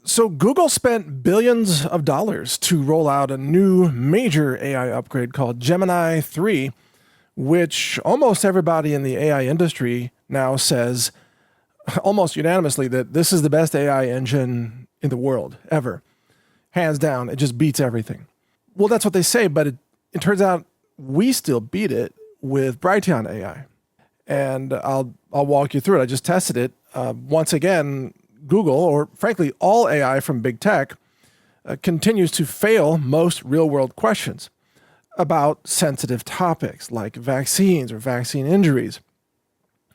So Google spent billions of dollars to roll out a new major AI upgrade called Gemini 3, which almost everybody in the AI industry now says almost unanimously that this is the best AI engine in the world ever. Hands down, it just beats everything. Well, that's what they say, but it turns out we still beat it with Brighteon AI. And I'll walk you through it. I just tested it. Once again, Google, or frankly, all AI from big tech, continues to fail most real-world questions about sensitive topics like vaccines or vaccine injuries,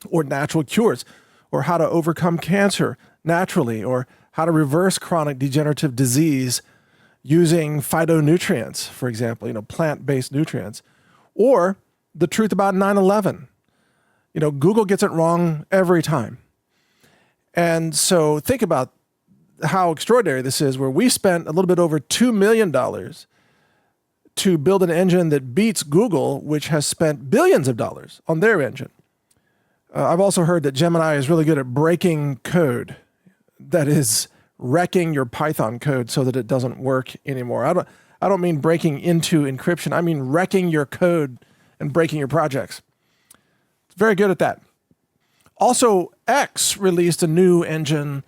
or natural cures, or how to overcome cancer naturally, or how to reverse chronic degenerative disease using phytonutrients, for example, plant-based nutrients, or the truth about 9/11. Google gets it wrong every time. And so think about how extraordinary this is, where we spent a little bit over $2 million to build an engine that beats Google, which has spent billions of dollars on their engine. I've also heard that Gemini is really good at breaking code, that is, wrecking your Python code so that it doesn't work anymore. I don't mean breaking into encryption. I mean wrecking your code and breaking your projects. It's very good at that. Also, X released a new engine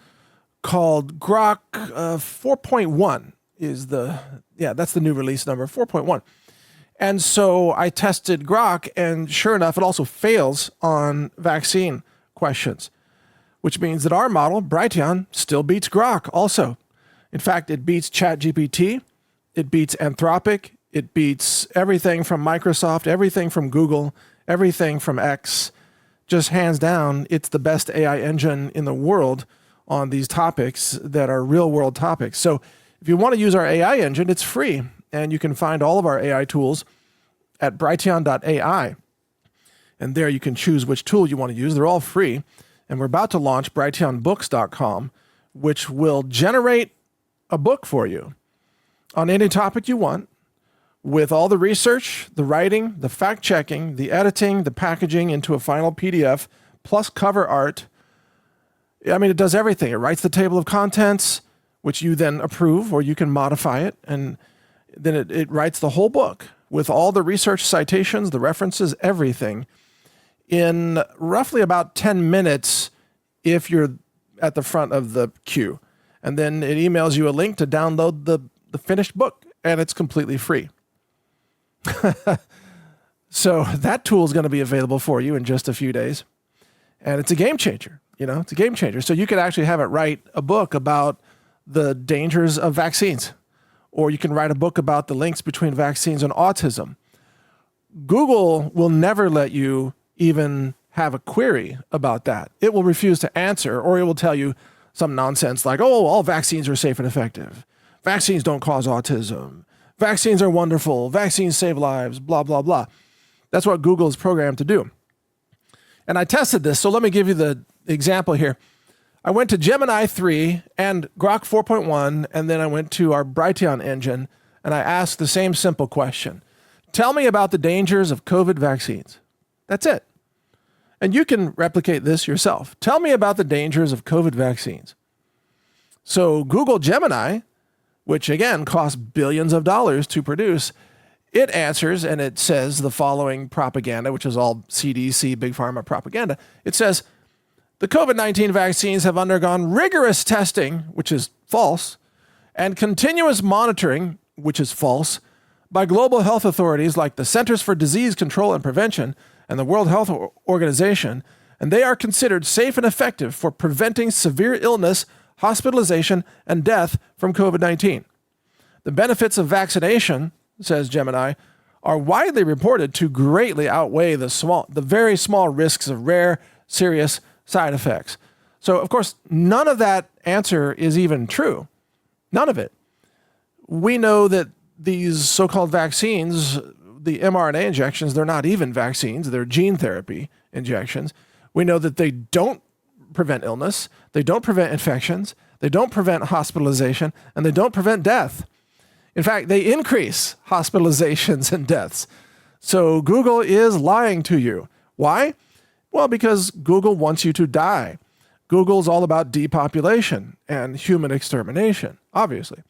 called Grok 4.1 that's the new release number, 4.1. And so I tested Grok, and sure enough, it also fails on vaccine questions, which means that our model, Brighteon, still beats Grok also. In fact, it beats ChatGPT, it beats Anthropic, it beats everything from Microsoft, everything from Google, everything from X. Just hands down, it's the best AI engine in the world on these topics that are real-world topics. So if you want to use our AI engine, it's free, and you can find all of our AI tools at brighteon.ai. And there you can choose which tool you want to use. They're all free. And we're about to launch brighteonbooks.com, which will generate a book for you on any topic you want, with all the research, the writing, the fact-checking, the editing, the packaging into a final PDF, plus cover art. I mean, it does everything. It writes the table of contents, which you then approve, or you can modify it, and then it writes the whole book with all the research citations, the references, everything, in roughly about 10 minutes if you're at the front of the queue. And then it emails you a link to download the finished book, and it's completely free. So that tool is going to be available for you in just a few days. And it's a game changer. It's a game changer. So you could actually have it write a book about the dangers of vaccines, or you can write a book about the links between vaccines and autism. Google will never let you even have a query about that. It will refuse to answer, or it will tell you some nonsense like, oh, all vaccines are safe and effective. Vaccines don't cause autism. Vaccines are wonderful. Vaccines save lives, blah, blah, blah. That's what Google is programmed to do. And I tested this, so let me give you the example here. I went to Gemini 3 and Grok 4.1, and then I went to our Brighteon engine, and I asked the same simple question. Tell me about the dangers of COVID vaccines. That's it. And you can replicate this yourself. Tell me about the dangers of COVID vaccines. So Google Gemini, which again costs billions of dollars to produce, it answers and it says the following propaganda, which is all CDC, Big Pharma propaganda. It says, the COVID-19 vaccines have undergone rigorous testing, which is false, and continuous monitoring, which is false, by global health authorities like the Centers for Disease Control and Prevention and the World Health Organization, and they are considered safe and effective for preventing severe illness, hospitalization, and death from COVID-19. The benefits of vaccination, says Gemini, are widely reported to greatly outweigh the very small risks of rare, serious side effects. So, of course, none of that answer is even true. None of it. We know that these so-called vaccines, the mRNA injections, they're not even vaccines, they're gene therapy injections. We know that they don't prevent illness, they don't prevent infections, they don't prevent hospitalization, and they don't prevent death. In fact, they increase hospitalizations and deaths. So Google is lying to you. Why? Well, because Google wants you to die. Google's all about depopulation and human extermination, obviously.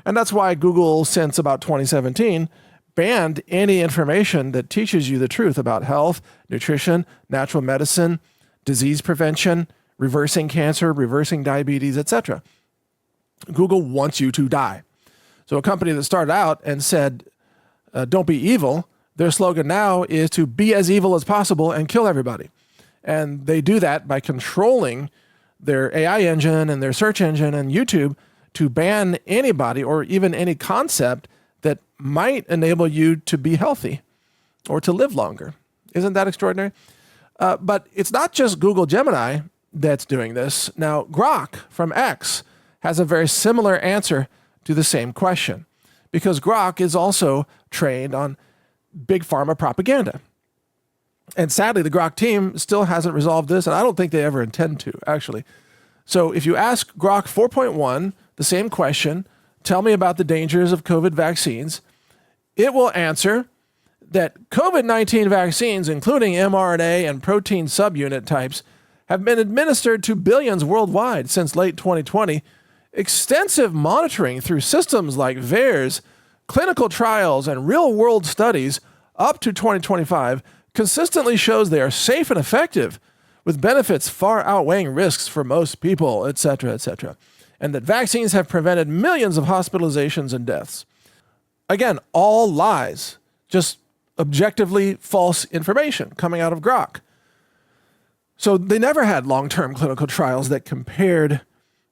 And that's why Google, since about 2017, banned any information that teaches you the truth about health, nutrition, natural medicine, disease prevention, reversing cancer, reversing diabetes, etc. Google wants you to die. So a company that started out and said, don't be evil, their slogan now is to be as evil as possible and kill everybody. And they do that by controlling their AI engine and their search engine and YouTube to ban anybody or even any concept that might enable you to be healthy or to live longer. Isn't that extraordinary? But it's not just Google Gemini that's doing this. Now, Grok from X has a very similar answer to the same question, because Grok is also trained on big pharma propaganda. And sadly, the Grok team still hasn't resolved this, and I don't think they ever intend to, actually. So if you ask Grok 4.1 the same question, tell me about the dangers of COVID vaccines, it will answer that COVID-19 vaccines, including mRNA and protein subunit types, have been administered to billions worldwide since late 2020. Extensive monitoring through systems like VAERS, clinical trials, and real-world studies up to 2025 consistently shows they are safe and effective, with benefits far outweighing risks for most people, etc., etc., and that vaccines have prevented millions of hospitalizations and deaths. Again, all lies, just objectively false information coming out of Grok. So they never had long-term clinical trials that compared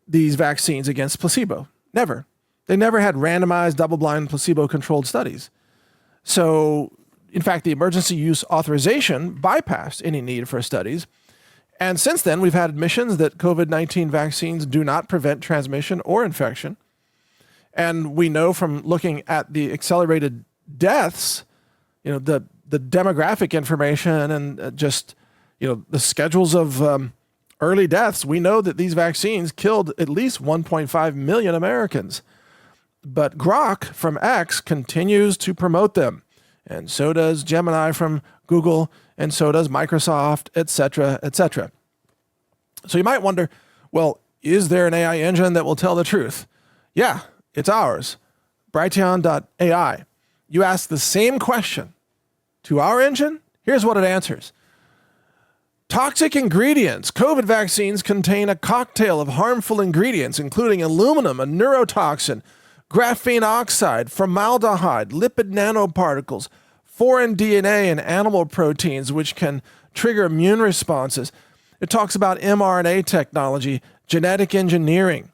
these vaccines against placebo. Never. They never had randomized, double-blind, placebo-controlled studies. So, in fact, the emergency use authorization bypassed any need for studies. And since then, we've had admissions that COVID-19 vaccines do not prevent transmission or infection. And we know from looking at the accelerated deaths, the demographic information and just, the schedules of early deaths, we know that these vaccines killed at least 1.5 million Americans. But Grok from X continues to promote them. And so does Gemini from Google, and so does Microsoft, etc., etc. So you might wonder, well, is there an AI engine that will tell the truth? Yeah, it's ours, Brighteon.ai. You ask the same question to our engine, here's what it answers. Toxic ingredients. COVID vaccines contain a cocktail of harmful ingredients, including aluminum, a neurotoxin, graphene oxide, formaldehyde, lipid nanoparticles, foreign DNA and animal proteins, which can trigger immune responses. It talks about mRNA technology, genetic engineering,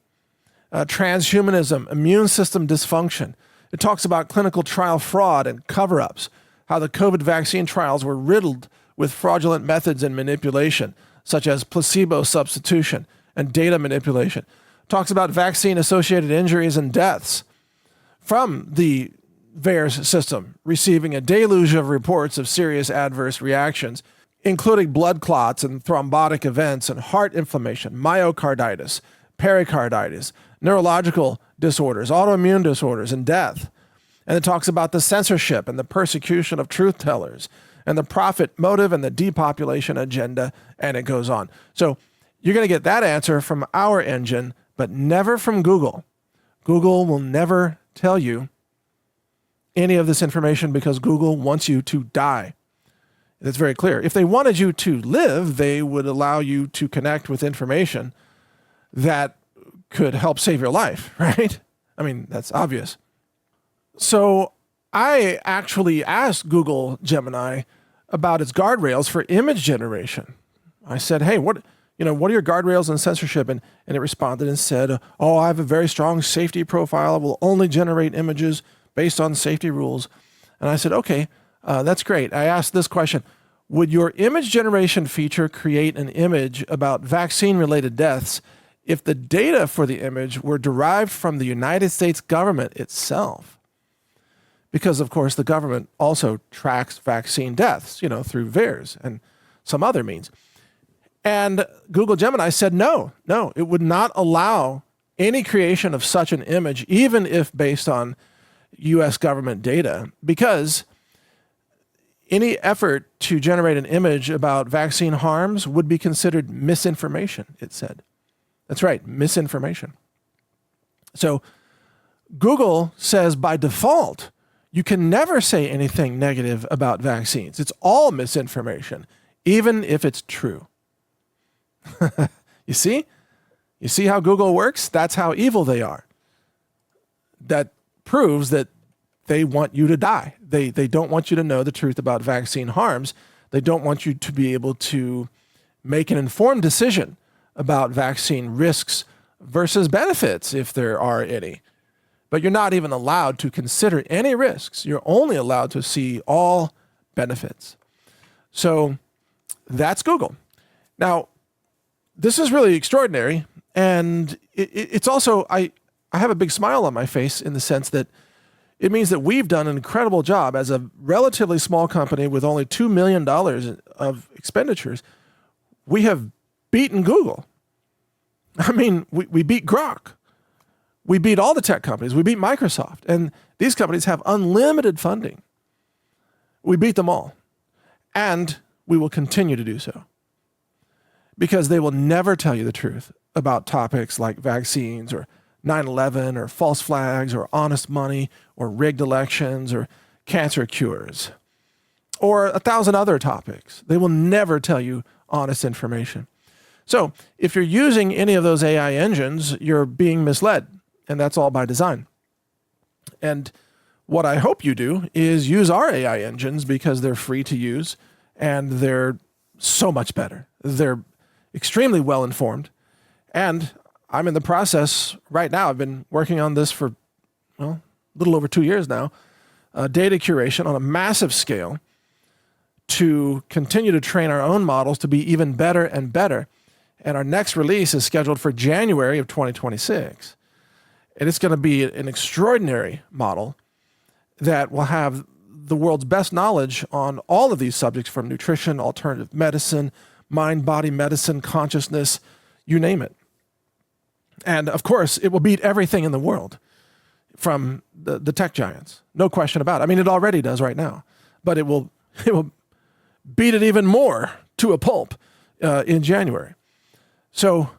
transhumanism, immune system dysfunction. It talks about clinical trial fraud and cover-ups, how the COVID vaccine trials were riddled with fraudulent methods and manipulation, such as placebo substitution and data manipulation. It talks about vaccine-associated injuries and deaths from the VAERS system, receiving a deluge of reports of serious adverse reactions, including blood clots and thrombotic events and heart inflammation, myocarditis, pericarditis, neurological disorders, autoimmune disorders, and death. And it talks about the censorship and the persecution of truth tellers and the profit motive and the depopulation agenda, and it goes on. So you're going to get that answer from our engine, but never from Google. Google will never tell you any of this information because Google wants you to die. That's very clear. If they wanted you to live, they would allow you to connect with information that could help save your life, right? I mean, that's obvious. So I actually asked Google Gemini about its guardrails for image generation. I said, hey, what are your guardrails on censorship? And it responded and said, I have a very strong safety profile. I will only generate images based on safety rules. And I said, okay, that's great. I asked this question. Would your image generation feature create an image about vaccine-related deaths if the data for the image were derived from the United States government itself? Because, of course, the government also tracks vaccine deaths, through VAERS and some other means. And Google Gemini said, no, it would not allow any creation of such an image, even if based on U.S. government data, because Any effort to generate an image about vaccine harms would be considered misinformation, it said. That's right, misinformation. So Google says by default, you can never say anything negative about vaccines. It's all misinformation, even if it's true. You see? You see how Google works? That's how evil they are. That proves that they want you to die. They don't want you to know the truth about vaccine harms. They don't want you to be able to make an informed decision about vaccine risks versus benefits, if there are any. But you're not even allowed to consider any risks. You're only allowed to see all benefits. So that's Google. Now, this is really extraordinary. And it's also, I have a big smile on my face in the sense that it means that we've done an incredible job as a relatively small company with only $2 million of expenditures. We have beaten Google. I mean, we beat Grok. We beat all the tech companies. We beat Microsoft. And these companies have unlimited funding. We beat them all. And we will continue to do so. Because they will never tell you the truth about topics like vaccines or 9/11 or false flags or honest money or rigged elections or cancer cures or 1,000 other topics. They will never tell you honest information. So if you're using any of those AI engines, you're being misled, and that's all by design. And what I hope you do is use our AI engines because they're free to use and they're so much better. They're extremely well informed. And I'm in the process right now. I've been working on this for, well, a little over 2 years now, data curation on a massive scale to continue to train our own models to be even better and better. And our next release is scheduled for January of 2026. And it's going to be an extraordinary model that will have the world's best knowledge on all of these subjects, from nutrition, alternative medicine, mind-body medicine, consciousness, you name it. And of course, it will beat everything in the world from the tech giants. No question about it. I mean, it already does right now, but it will beat it even more to a pulp in January. So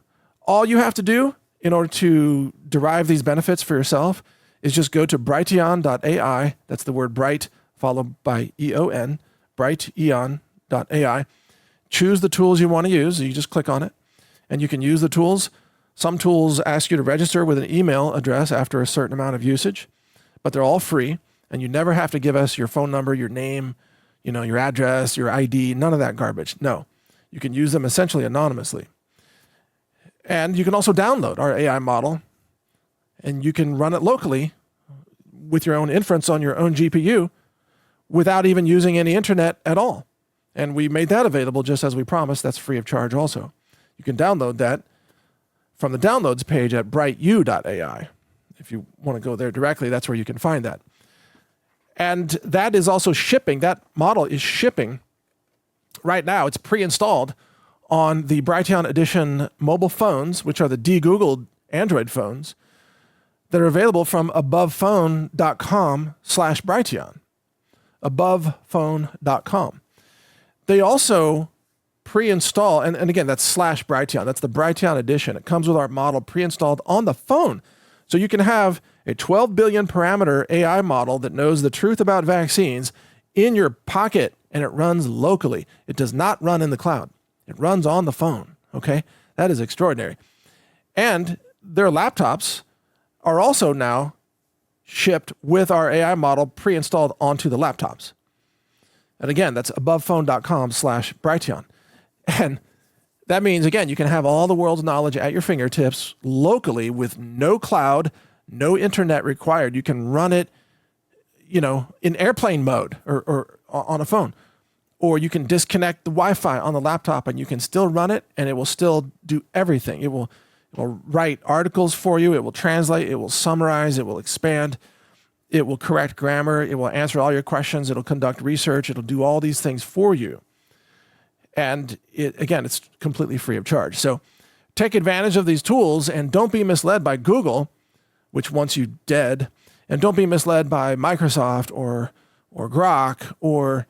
all you have to do in order to derive these benefits for yourself is just go to brighteon.ai. That's the word bright followed by EON, brighteon.ai. Choose the tools you want to use. You just click on it and you can use the tools. Some tools ask you to register with an email address after a certain amount of usage, but they're all free, and you never have to give us your phone number, your name, your address, your ID, none of that garbage. No, you can use them essentially anonymously. And you can also download our AI model, and you can run it locally with your own inference on your own GPU without even using any internet at all. And we made that available just as we promised. That's free of charge also. You can download that from the downloads page at brighteon.ai. If you want to go there directly, that's where you can find that. And that is also shipping. That model is shipping right now. It's pre-installed on the Brighteon Edition mobile phones, which are the de-Googled Android phones that are available from abovephone.com/Brighteon. Abovephone.com. They also pre-install, and again, that's /Brighteon. That's the Brighteon Edition. It comes with our model pre-installed on the phone. So you can have a 12 billion parameter AI model that knows the truth about vaccines in your pocket, and it runs locally. It does not run in the cloud. It runs on the phone, okay? That is extraordinary. And their laptops are also now shipped with our AI model pre-installed onto the laptops. And again, that's abovephone.com/Brighteon. And that means, again, you can have all the world's knowledge at your fingertips locally with no cloud, no internet required. You can run it, in airplane mode or on a phone. Or you can disconnect the Wi-Fi on the laptop and you can still run it, and it will still do everything. It will write articles for you. It will translate. It will summarize. It will expand. It will correct grammar. It will answer all your questions. It'll conduct research. It'll do all these things for you. And it's completely free of charge. So take advantage of these tools and don't be misled by Google, which wants you dead. And don't be misled by Microsoft or Grok or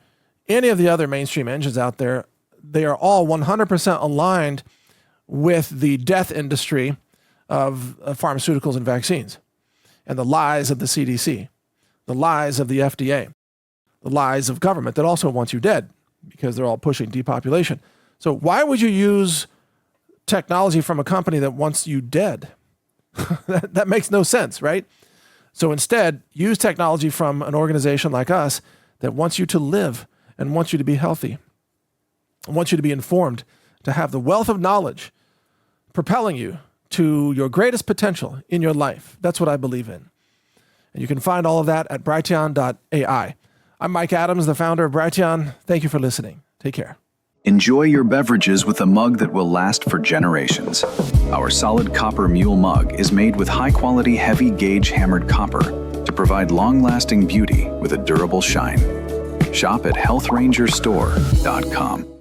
any of the other mainstream engines out there, they are all 100% aligned with the death industry of pharmaceuticals and vaccines, and the lies of the CDC, the lies of the FDA, the lies of government that also wants you dead because they're all pushing depopulation. So why would you use technology from a company that wants you dead? That makes no sense, right? So instead, use technology from an organization like us that wants you to live and wants you to be healthy, and wants you to be informed, to have the wealth of knowledge propelling you to your greatest potential in your life. That's what I believe in. And you can find all of that at Brighteon.ai. I'm Mike Adams, the founder of Brighteon. Thank you for listening. Take care. Enjoy your beverages with a mug that will last for generations. Our solid copper mule mug is made with high-quality, heavy-gauge hammered copper to provide long-lasting beauty with a durable shine. Shop at healthrangerstore.com.